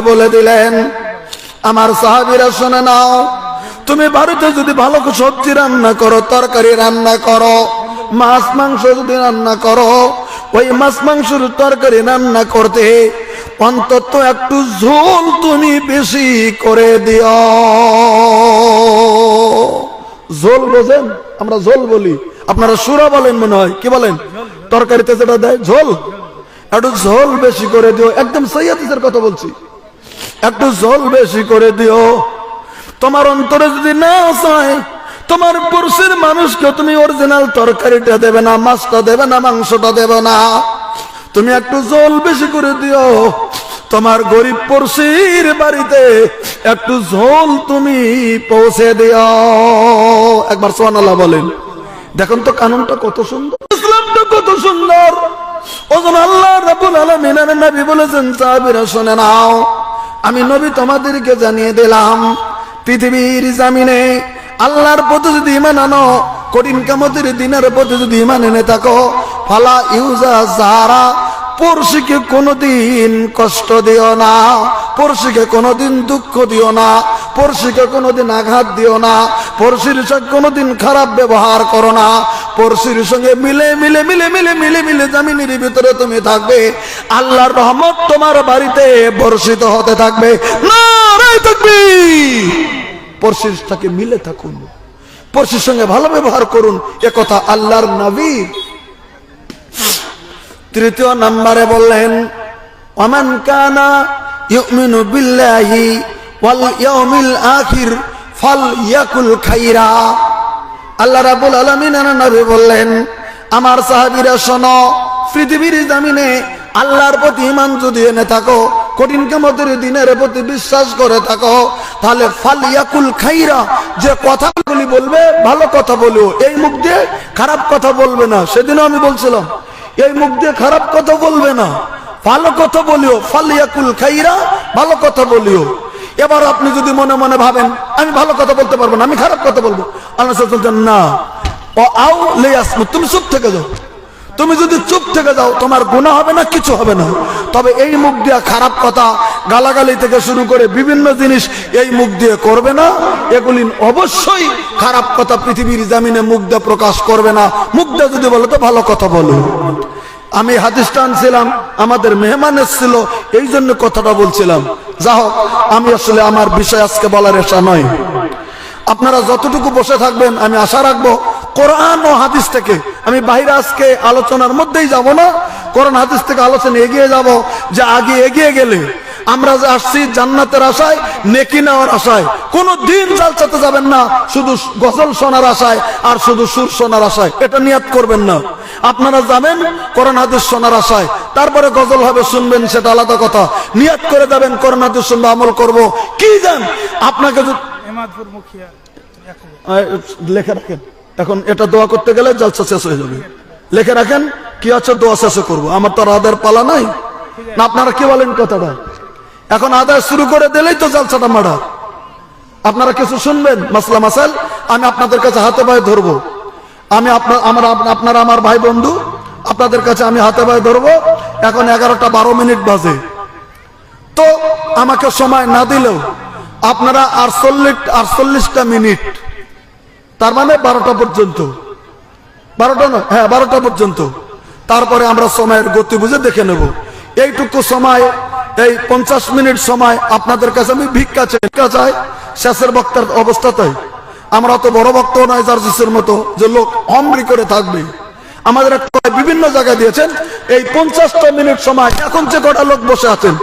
বলে দিলেন, আমার সাহাবীরা শুনে নাও, তুমি বাড়িতে যদি ভালো সবজি রান্না করো, তরকারি রান্না করো, মাছ মাংস যদি রান্না করো, ওই মাছ মাংসের তরকারি রান্না করতে অন্তত একটু ঝোল তুমি বেশি করে দিও। ঝোল বোঝেন? আমরা ঝোল বলি, আপনারা সুরা বলেন মনে হয়, কি বলেন? তরকারিতে যেটা দেয় ঝোল, একটু ঝোল বেশি করে দিও। একদম সহিহ হাদিসের কথা বলছি, একটু ঝোল বেশি করে দিও। তোমার অন্তরে যদি না চায়, তোমার পুরুষের মানুষকে তুমি অরিজিনাল তরকারিটা দেবে না, মাছটা দেবে না, মাংসটা দেবে না, তুমি একটু ঝোল বেশি করে দিও। তোমার গরিব পড়শির বাড়িতে একটু ঝোল তুমি পৌঁছে দিও। একবার সুবহানাল্লাহ বলেন। দেখুন তো কানুনটা কত সুন্দর, ইসলামটা কত সুন্দর। ওজন আল্লাহ রাব্বুল আলামিনের নবী বলেছেন, সাহাবীরা শুনে নাও, আমি নবী তোমাদেরকে জানিয়ে দিলাম, পৃথিবীর জমিনে আল্লাহর প্রতি যদি ঈমান আনো, কঠিন কিয়ামতের দিনের প্রতি যদি ঈমান এনে থাকো, ফালা ইউজা যারা, পড়শিকে কোনোদিন কষ্ট দিও না, পড়শিকে কোনোদিন দুঃখ দিও না, পড়শিকে কোনোদিন আঘাত দিও না, পড়শির সঙ্গে কোনোদিন খারাপ ব্যবহার করো না, পড়শির সঙ্গে মিলে মিলে মিলে মিলে মিলে মিলে জমিনের ভিতরে তুমি থাকবে, আল্লাহর রহমত তোমার বাড়িতে বর্ষিত হতে থাকবে। নারায়ে তাকবীর। পড়শির সাথে মিলে থাকুন, পড়শির সঙ্গে ভালো ব্যবহার করুন, একথা আল্লাহর নবী। তৃতীয় নম্বরে বললেন, ওয়ামান কানা ইউমিনু বিল্লাহি ওয়াল ইয়াউমিল আখির ফালইয়াকুল খাইরা। আল্লাহ রাব্বুল আলামিন নবী বললেন, আমার সাহাবীরা শোনো, পৃথিবীর জমিনে আল্লাহর প্রতি ঈমান যদি এনে থাকো, কঠিন কিয়ামতের দিনের প্রতি বিশ্বাস করে থাকো, তাহলে ফালইয়াকুল খাইরা, যে কথাগুলি বলবে ভালো কথা বলিও, এই মুখ দিয়ে খারাপ কথা বলবে না। সেদিনও আমি বলছিলাম, এই মুখ দিয়ে খারাপ কথা বলবে না, ভালো কথা বলিও। ফালইয়াকুল খাইরা, ভালো কথা বলিও। এবার আপনি যদি মনে মনে ভাবেন আমি ভালো কথা বলতে পারবো না, আমি খারাপ কথা বলবো, আল্লাহ বলছেন না, ও আও লিয়াসমুত, তুমি চুপ থেকে যাও। তুমি যদি চুপ থেকে যাও, তোমার গুনাহ হবে না, কিছু হবে না। তবে এই মুখ দিয়ে খারাপ কথা, গালাগালি থেকে শুরু করে বিভিন্ন জিনিস এই মুখ দিয়ে করবে না। এগুলি অবশ্যই খারাপ কথা পৃথিবীর জমিনে মুখ দিয়ে প্রকাশ করবে না। মুখ দিয়ে যদি বলো তো ভালো কথা বলো। আমি হাদিসটা আনছিলাম, আমাদের মেহমান এসেছিল, এই জন্য কথাটা বলছিলাম। যা হোক, আমি আসলে আমার বিষয় আজকে বলার আশা নয়। আপনারা যতটুকু বসে থাকবেন, আমি আশা রাখবো কোরআন ও হাদিস থেকে, আমি বাইরে আজকে আলোচনার মধ্যেই যাব না, কোরআন হাদিস থেকে আলোচনা এগিয়ে যাব। যে আগে এগিয়ে গেলে আমরা যে আসছি জান্নাতের আশায়, নেকি নেওয়ার আশায়, কোনো দিন জালসাতে যাবেন না শুধু গজল শোনার আশায় আর শুধু সুর শোনার আশায়, এটা নিয়াত করবেন না। আপনারা যাবেন কোরআন হাদিস শোনার আশায়, তারপরে গজল হবে, শুনবেন, সেটা আলাদা কথা। নিয়াত করে যাবেন কোরআন হাদিস শুনবো, আমল করব। কি জান আপনাকে লেখে রাখেন, এখন এটা দোয়া করতে গেলে জালসা শেষ হয়ে যাবে। লেখে রাখেন, কি আছে দোয়া শেষে করবো, আমার তো আর আদায়ের পালা নাই না। আপনারা কি বলেন কথাটা? এখন আদায় শুরু করে দিলেই তো জালসাটা মারা। আপনারা কিছু শুনবেন মাসলা মাসাইল, আমি আপনাদের কাছে হাতে পায়ে ধরবো। আমি আপনারা আমার ভাই বন্ধু, আপনাদের কাছে আমি হাতে পায়ে ধরবো। এখন 11টা 12 মিনিট বাজে, তো আমাকে সময় না দিলেও আপনারা 48টা মিনিট, তার মানে 12টা পর্যন্ত, 12টা নয়, হ্যাঁ 12টা পর্যন্ত, তারপরে আমরা সময়ের গতি বুঝে দেখে নেব। এইটুকু সময়, এই 50 মিনিট সময় আপনাদের কাছে আমি ভিক্ষা চাই শেষের বক্তার অবস্থাতে। আমরা অত বড় বক্তাও নয় জার্জিসের মতো যে লোক অমরি করে থাকবে। আমাদের বিভিন্ন জায়গায় দিয়েছেন এই 50টা মিনিট সময়। এখন যে কটা লোক বসে আছেন,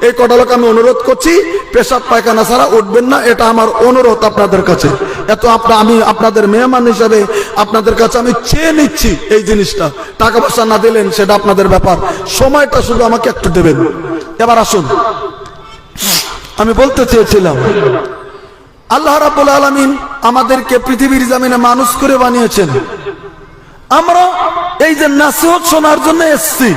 এই কটা লোক আমি অনুরোধ করছি, পেশাব পায়খানা ছাড়া উঠবেন না, এটা আমার অনুরোধ আপনাদের কাছে। এত আমি আপনাদের মেহমান হিসাবে আপনাদের কাছে আমি চেয়ে নিচ্ছি এই জিনিসটা। টাকা পয়সা না দিলেন সেটা আপনাদের ব্যাপার, সময়টা শুধু আমাকে একটু দেবেন। এবার আসুন, আমি বলতে চেয়েছিলাম, আল্লাহ রাব্বুল আলামিন আমাদেরকে পৃথিবীর জমিনে মানুষ করে বানিয়েছেন। আমরা এই যে নাসিহত শোনার জন্য এসেছি,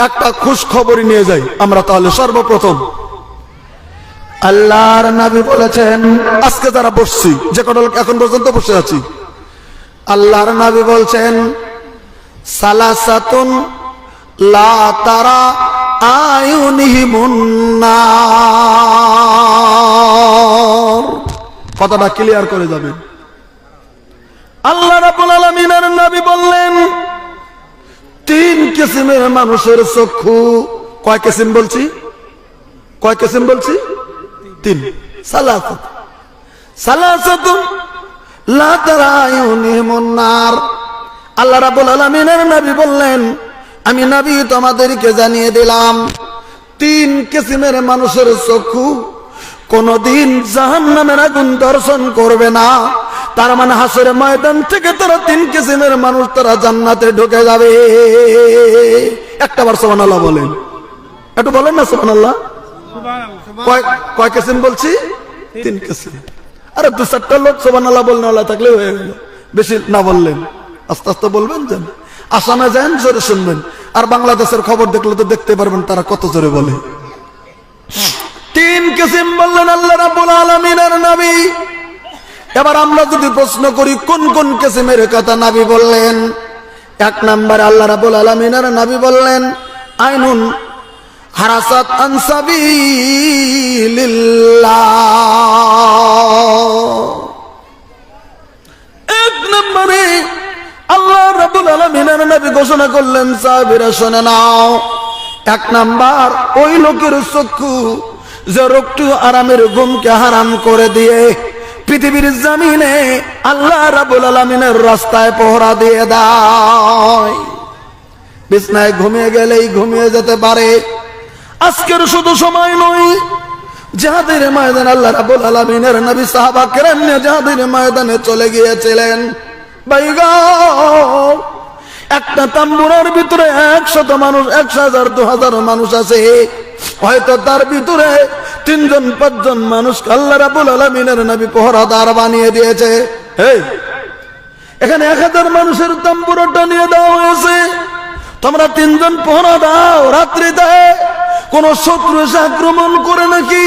একটা খুশ খবরই নিয়ে যাই আমরা। তাহলে সর্বপ্রথম আল্লাহর নবী বলেছেন, আজকে যারা বসছি, যে কটা লোক এখন পর্যন্ত বসে আছি, আল্লাহর নবী বলছেন, সালাসাতুন লা তারা আয়ুনিহিমুন নার। কথাটা ক্লিয়ার করে যাবেন। আল্লাহ রাব্বুল আলামিনের নবী বললেন, তিন কিসিমের মানুষের চক্ষু। কয় কিসিম বলছি? কয় কিসিম বলছি? তিন। সালাসাতুন লা তারা আয়ুনিহিমুন নার। আল্লাহ রাব্বুল আলামিনের নবী বললেন, আমি নবী তোমাদেরকে জানিয়ে দিলাম, তিন কিসিমের মানুষের চক্ষু কোনদিন জাহান্নামের আগুন দর্শন করবে না। তার মানে হাসরের ময়দান থেকে তারা তিন কিসিমের মানুষ তারা জান্নাতে ঢুকে যাবে। একটাবার সুবহানাল্লাহ বলেন, একটু বলেন না সুবহানাল্লাহ। কয় কিসিম বলছি? তিন কিসিম। আরে দু চারটা লোক সুবহানাল্লাহ বললেন আল্লাহ থাকলে হয়ে গেল, বেশি না বললেন, আস্তে আস্তে বলবেন। যেন আসামে যান জোরে শুনবেন, আর বাংলাদেশের খবর দেখলে তো দেখতে পারবেন তারা কত জোরে বলে। তিন কিসিম বললেন আল্লাহ রাব্বুল আলামিনের নবী। এবার আমরা যদি প্রশ্ন করি কোন কোন কিসিমের কথা নবী বললেন, এক নম্বরে আল্লাহ রাব্বুল আলামিনের নবী বললেন, আইনুন হারাসাত আন সাবিলিল্লাহ। এক নম্বরে আল্লাহ রাব্বুল আলামিনের নবী ঘোষণা করলেন, সাহাবীরা শুনে নাও, এক নাম্বার ওই লোকের চক্ষু যে রোগটু আরামের ঘুমকে হারাম করে দিয়ে পৃথিবীর জমিনে আল্লাহ রাব্বুল আলামিনের রাস্তায় পহরা দিয়ে দেয়। বিছনায় ঘুমিয়ে গেলেই ঘুমিয়ে যেতে পারে। আজকের শুধু সময় নয়, জিহাদের ময়দানে আল্লাহ রাব্বুল আলামিনের নবী সাহাবা কেরাম নিয়ে জিহাদের ময়দানে চলে গিয়েছিলেন। ভাইগো, একটা তাম্বুরার ভিতরে 100 মানুষ, 1000 2000 মানুষ আছে। হয়তো তার ভিতরে 3জন 5জন মানুষ আল্লাহ রাব্বুল আলামিনের নবী পহরাদার বানিয়ে দিয়েছে। এখানে 1000 মানুষের তাম্বুরাটা নিয়ে দেওয়া হয়েছে, তোমরা 3জন পহরা দাও রাত্রিতে, কোন শত্রু এসে আক্রমণ করে নাকি।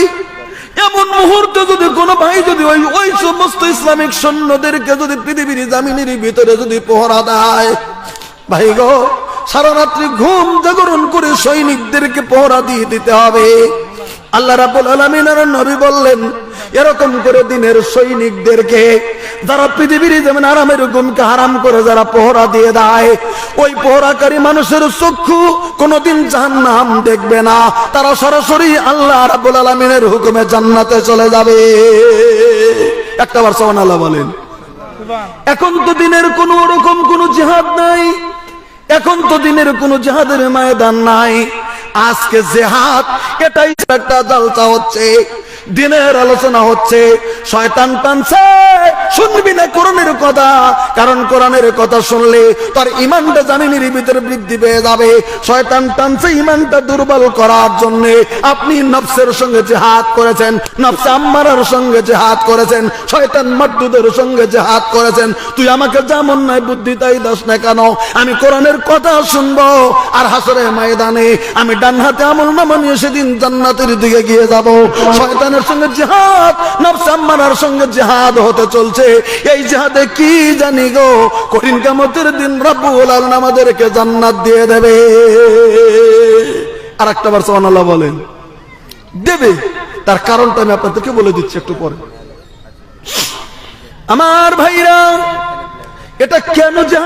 এমন মুহূর্তে যদি কোন ভাই যদি ওই সমস্ত ইসলামিক সৈন্যদেরকে যদি পৃথিবীর জামিনের ভিতরে যদি পহরা দেয়, ভাই গো, সারা রাত্রি ঘুম জাগরণ করে সৈনিকদেরকে পহরা দিয়ে দিতে হবে। আল্লাহ রাব্বুল আলামিনের নবী বললেন, এরকম করে দিনের সৈনিকদেরকে যারা পৃথিবীর যেমন আরামের ঘুমকে হারাম করে যারা পহরা দিয়ে দেয়, ওই পহরাকারী মানুষের চক্ষু কোনদিন জাহান্নাম দেখবে না, তারা সরাসরি আল্লাহ রাব্বুল আলামিনের হুকুমে জান্নাতে চলে যাবে। একটাবার সুবহানাল্লাহ বলেন। এখন তো দিনের কোন রকম কোন জিহাদ নাই, এখন তো দিনের কোন জিহাদের ময়দান নাই। আজকে জিহাদ এটাই একটা জালসা হচ্ছে, দিনের আলোচনা হচ্ছে। শয়তান টানছে, শুনবি না কোরআনের কথা, কারণ কোরআনের কথা শুনলে তার ঈমানটা জামিনের ভিতরে বৃদ্ধি পেয়ে যাবে। শয়তান টানছে ঈমানটা দুর্বল করার জন্য। আপনি নফসের সঙ্গে জিহাদ করেছেন, নফসে আম্মারার সঙ্গে জিহাদ করেছেন, শয়তান মারদুদের সঙ্গে জিহাদ করেছেন। তুই আমাকে যেমন নাই বুদ্ধি তাই দাস না কেন, আমি কোরআনের কথা শুনবো, আর হাসরের ময়দানে আমি ডান হাতে আমলনামা নিয়ে সেদিন জান্নাতের দিকে গিয়ে যাব। শয়তানের সঙ্গে জিহাদ, নফস আম্মারার সঙ্গে জিহাদ হতে চলছে। এই জিহাদে কি জানি গো, কঠিন কিয়ামতের দিন রব্বুল আলামিন আমাদেরকে জান্নাত দিয়ে দেবে। আর একটা বার সুবহানাল্লাহ বলেন। দেবে, তার কারণটা আমি আপনাদেরকে বলে দিচ্ছি একটু পরে। আমার ভাইরা, এটা কেন জিহাদ